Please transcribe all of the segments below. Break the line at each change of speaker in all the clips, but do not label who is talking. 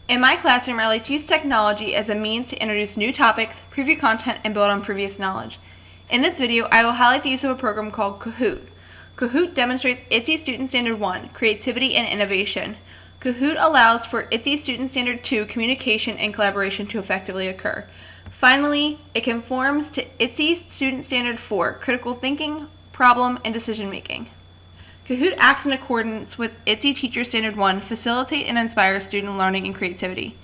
In my classroom, I like to use technology as a means to introduce new topics, preview content, and build on previous knowledge. In this video, I will highlight the use of a program called Kahoot. Kahoot demonstrates ITSE Student Standard 1, Creativity and Innovation. Kahoot allows for ITSE Student Standard 2, Communication and Collaboration to effectively occur. Finally, it conforms to ITSE Student Standard 4, Critical Thinking, Problem, and Decision Making. Kahoot acts in accordance with ITSE Teacher Standard 1, Facilitate and Inspire Student Learning and Creativity.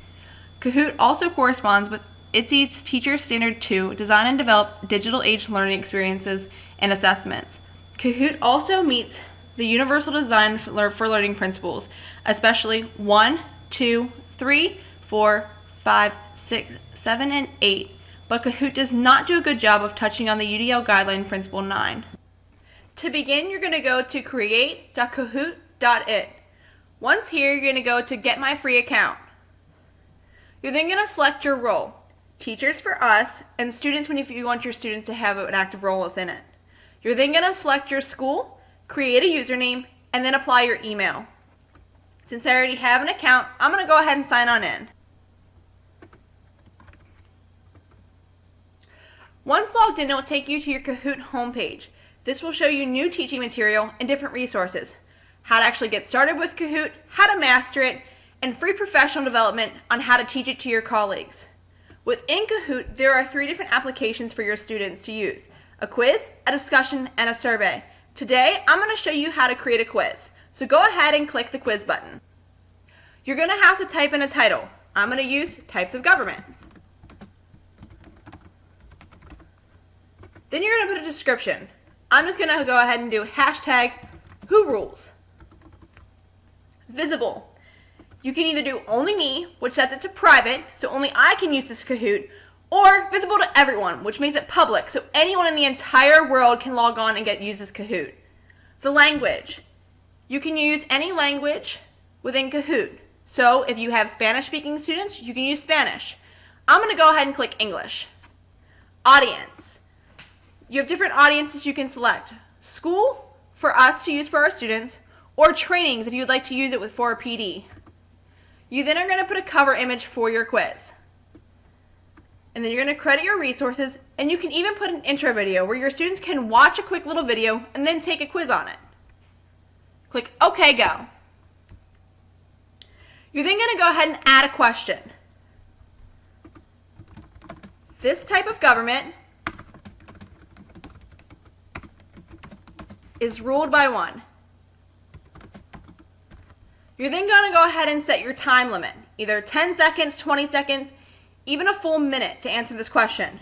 Kahoot also corresponds with ITSE Teacher Standard 2, Design and Develop Digital Age Learning Experiences and Assessments. Kahoot also meets the Universal Design for Learning principles, especially 1, 2, 3, 4, 5, 6, 7, and 8, but Kahoot does not do a good job of touching on the UDL Guideline Principle 9. To begin, you're going to go to create.kahoot.it. Once here, you're going to go to Get My Free Account. You're then going to select your role, Teachers for Us, and Students if you want your students to have an active role within it. You're then going to select your school, create a username, and then apply your email. Since I already have an account, I'm going to go ahead and sign on in. Once logged in, it will take you to your Kahoot homepage. This will show you new teaching material and different resources, how to actually get started with Kahoot, how to master it, and free professional development on how to teach it to your colleagues. Within Kahoot, there are 3 different applications for your students to use: a quiz, a discussion, and a survey. Today, I'm going to show you how to create a quiz. So go ahead and click the quiz button. You're going to have to type in a title. I'm going to use Types of Government. Then you're going to put a description. I'm just going to go ahead and do #WhoRules. Visible. You can either do only me, which sets it to private, so only I can use this Kahoot, or visible to everyone, which makes it public, so anyone in the entire world can log on and use this Kahoot. The language. You can use any language within Kahoot. So if you have Spanish-speaking students, you can use Spanish. I'm going to go ahead and click English. Audience. You have different audiences you can select. School, for us to use for our students, or trainings if you would like to use it for a PD. You then are going to put a cover image for your quiz. And then you're going to credit your resources, and you can even put an intro video where your students can watch a quick little video and then take a quiz on it. Click OK, go. You're then going to go ahead and add a question. This type of government is ruled by 1. You're then going to go ahead and set your time limit, either 10 seconds, 20 seconds, even a full minute to answer this question.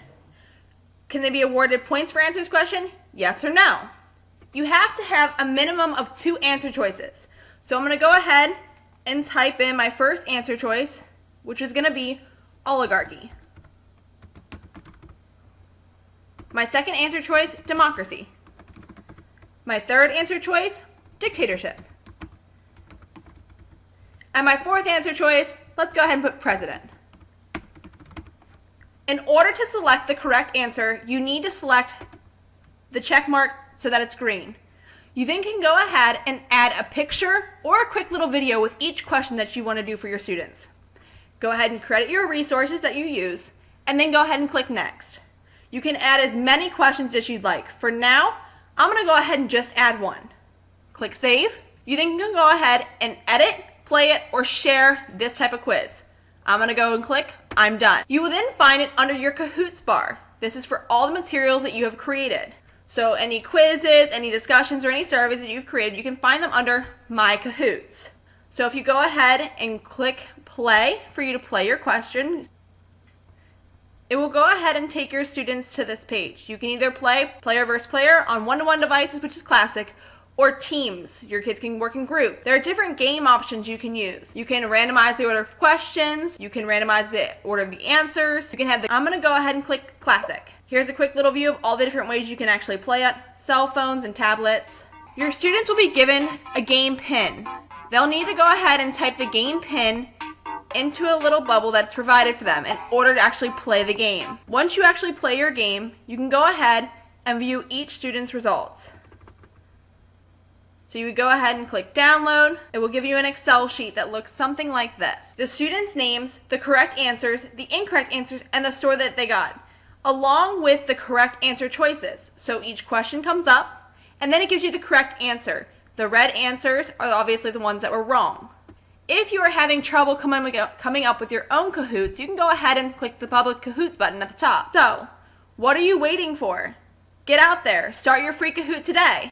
Can they be awarded points for answering this question? Yes or no? You have to have a minimum of 2 answer choices. So I'm going to go ahead and type in my first answer choice, which is going to be oligarchy. My second answer choice, democracy. My third answer choice, dictatorship. And my fourth answer choice, let's go ahead and put president. In order to select the correct answer, you need to select the check mark so that it's green. You then can go ahead and add a picture or a quick little video with each question that you want to do for your students. Go ahead and credit your resources that you use, and then go ahead and click next. You can add as many questions as you'd like. For now, I'm going to go ahead and just add 1. Click Save. You then can go ahead and edit, play it, or share this type of quiz. I'm going to go and click I'm done. You will then find it under your Kahoots bar. This is for all the materials that you have created. So any quizzes, any discussions, or any surveys that you've created, you can find them under My Kahoots. So if you go ahead and click play for you to play your question, it will go ahead and take your students to this page. You can either play player versus player on one-to-one devices, which is classic, or teams. Your kids can work in group. There are different game options you can use. You can randomize the order of questions. You can randomize the order of the answers. You can have I'm going to go ahead and click classic. Here's a quick little view of all the different ways you can actually play it. Cell phones and tablets. Your students will be given a game pin. They'll need to go ahead and type the game pin into a little bubble that's provided for them in order to actually play the game. Once you actually play your game, you can go ahead and view each student's results. So you would go ahead and click download. It will give you an Excel sheet that looks something like this. The students' names, the correct answers, the incorrect answers, and the score that they got, along with the correct answer choices. So each question comes up, and then it gives you the correct answer. The red answers are obviously the ones that were wrong. If you are having trouble coming up with your own Kahoots, you can go ahead and click the public Kahoots button at the top. So, what are you waiting for? Get out there, start your free Kahoot today.